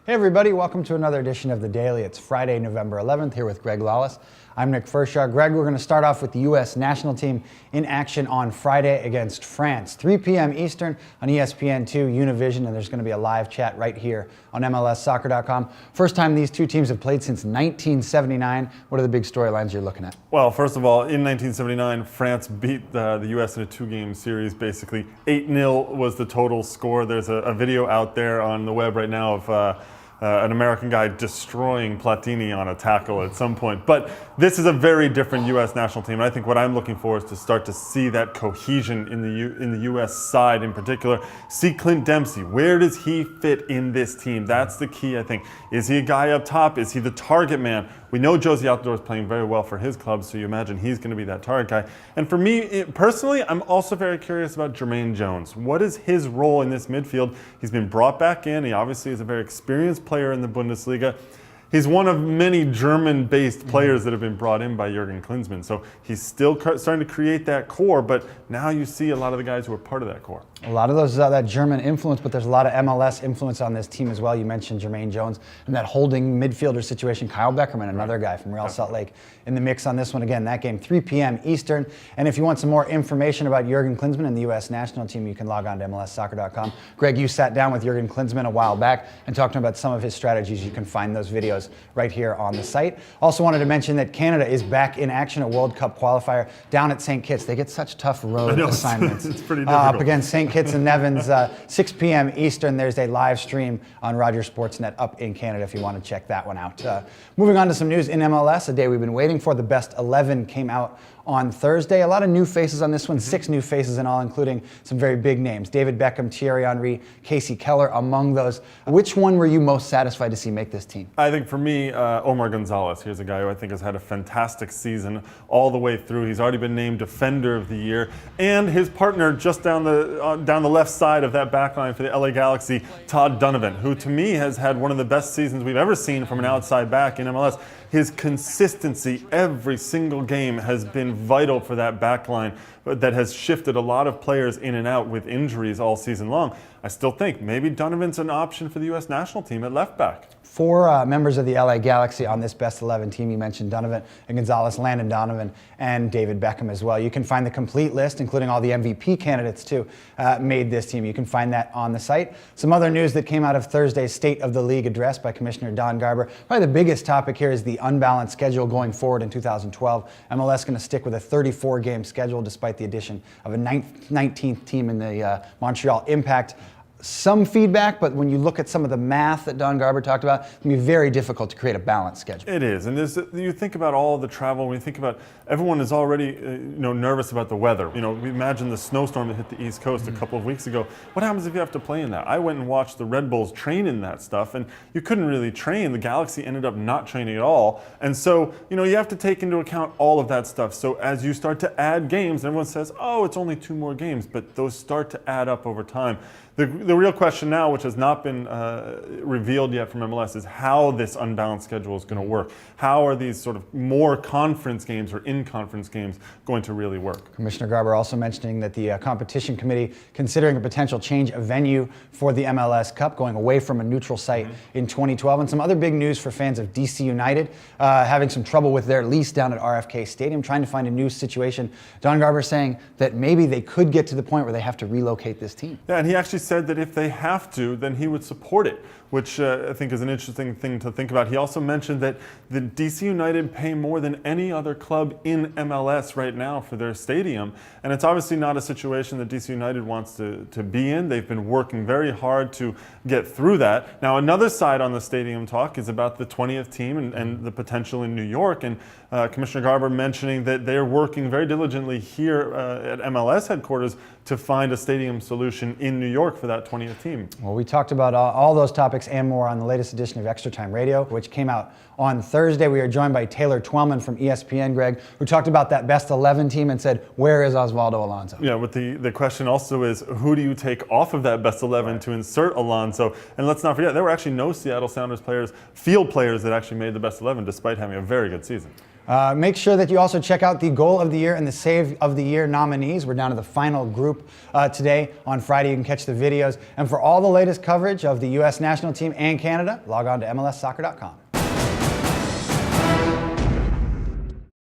Hey everybody, welcome to another edition of The Daily. It's Friday, November 11th, here with Greg Lawless. I'm Nick Fershaw. Greg, we're going to start off with the U.S. national team in action on Friday against France. 3 p.m. Eastern on ESPN2, Univision, and there's going to be a live chat right here on MLSsoccer.com. First time these two teams have played since 1979. What are the big storylines you're looking at? Well, first of all, in 1979, France beat the U.S. in a two-game series, basically. 8-0 was the total score. There's a video out there on the web right now of an American guy destroying Platini on a tackle at some point. But this is a very different U.S. national team. And I think what I'm looking for is to start to see that cohesion in the U.S. side in particular. See Clint Dempsey. Where does he fit in this team? That's the key, I think. Is he a guy up top? Is he the target man? We know Josie Altidore is playing very well for his club, so you imagine he's going to be that target guy. And for me, personally, I'm also very curious about Jermaine Jones. What is his role in this midfield? He's been brought back in. He obviously is a very experienced player in the Bundesliga. He's one of many German-based players that have been brought in by Jurgen Klinsmann. So he's still starting to create that core, but now you see a lot of the guys who are part of that core. A lot of those that German influence, but there's a lot of MLS influence on this team as well. You mentioned Jermaine Jones and that holding midfielder situation. Kyle Beckerman, another guy from Real Salt Lake, in the mix on this one. Again, that game 3 p.m. Eastern. And if you want some more information about Jurgen Klinsmann and the U.S. national team, you can log on to MLSsoccer.com. Greg, you sat down with Jurgen Klinsmann a while back and talked about some of his strategies. You can find those videos right here on the site. Also wanted to mention that Canada is back in action at World Cup qualifier down at St. Kitts. They get such tough road assignments. It's pretty difficult. Up against St. Kitts and Nevins, 6 p.m. Eastern. There's a live stream on Rogers Sportsnet up in Canada if you want to check that one out. Moving on to some news in MLS, a day we've been waiting for. The best 11 came out on Thursday. A lot of new faces on this one, 6 new faces in all, including some very big names. David Beckham, Thierry Henry, Casey Keller among those. Which one were you most satisfied to see make this team? I think for me, Omar Gonzalez. Here's a guy who I think has had a fantastic season all the way through. He's already been named Defender of the Year. And his partner just down the left side of that back line for the LA Galaxy, Todd Donovan, who to me has had one of the best seasons we've ever seen from an outside back in MLS. His consistency every single game has been vital for that back line that has shifted a lot of players in and out with injuries all season long. I still think maybe Donovan's an option for the U.S. national team at left back. 4 members of the LA Galaxy on this best 11 team. You mentioned Donovan and Gonzalez, Landon Donovan, and David Beckham as well. You can find the complete list, including all the MVP candidates too, made this team. You can find that on the site. Some other news that came out of Thursday's State of the League address by Commissioner Don Garber. Probably the biggest topic here is the unbalanced schedule going forward in 2012. MLS going to stick with a 34-game schedule despite the addition of a 19th team in the Montreal Impact. Some feedback, but when you look at some of the math that Don Garber talked about, it can be very difficult to create a balanced schedule. It is, and you think about all the travel. When you think about everyone is already nervous about the weather. We imagine the snowstorm that hit the East Coast a couple of weeks ago. What happens if you have to play in that? I went and watched the Red Bulls train in that stuff, and you couldn't really train. The Galaxy ended up not training at all, and so you have to take into account all of that stuff. So as you start to add games, everyone says, "Oh, it's only 2 more games," but those start to add up over time. The real question now, which has not been revealed yet from MLS, is how this unbalanced schedule is going to work. How are these sort of more conference games or in-conference games going to really work? Commissioner Garber also mentioning that the competition committee considering a potential change of venue for the MLS Cup, going away from a neutral site in 2012. And some other big news for fans of DC United, having some trouble with their lease down at RFK Stadium, trying to find a new situation. Don Garber saying that maybe they could get to the point where they have to relocate this team. Yeah, and he actually said that if they have to, then he would support it, which I think is an interesting thing to think about. He also mentioned that the DC United pay more than any other club in MLS right now for their stadium, and it's obviously not a situation that DC United wants to be in. They've been working very hard to get through that. Now, another side on the stadium talk is about the 20th team and the potential in New York, and Commissioner Garber mentioning that they're working very diligently here at MLS headquarters to find a stadium solution in New York for that 20th team. Well, we talked about all those topics and more on the latest edition of Extra Time Radio, which came out on Thursday. We are joined by Taylor Twellman from ESPN, Greg, who talked about that best 11 team and said, where is Osvaldo Alonso? Yeah, but the question also is, who do you take off of that best 11 to insert Alonso? And let's not forget, there were actually no Seattle Sounders players, field players, that actually made the best 11 despite having a very good season. Make sure that you also check out the Goal of the Year and the Save of the Year nominees. We're down to the final group today. On Friday, you can catch the videos. And for all the latest coverage of the U.S. national team and Canada, log on to MLSsoccer.com.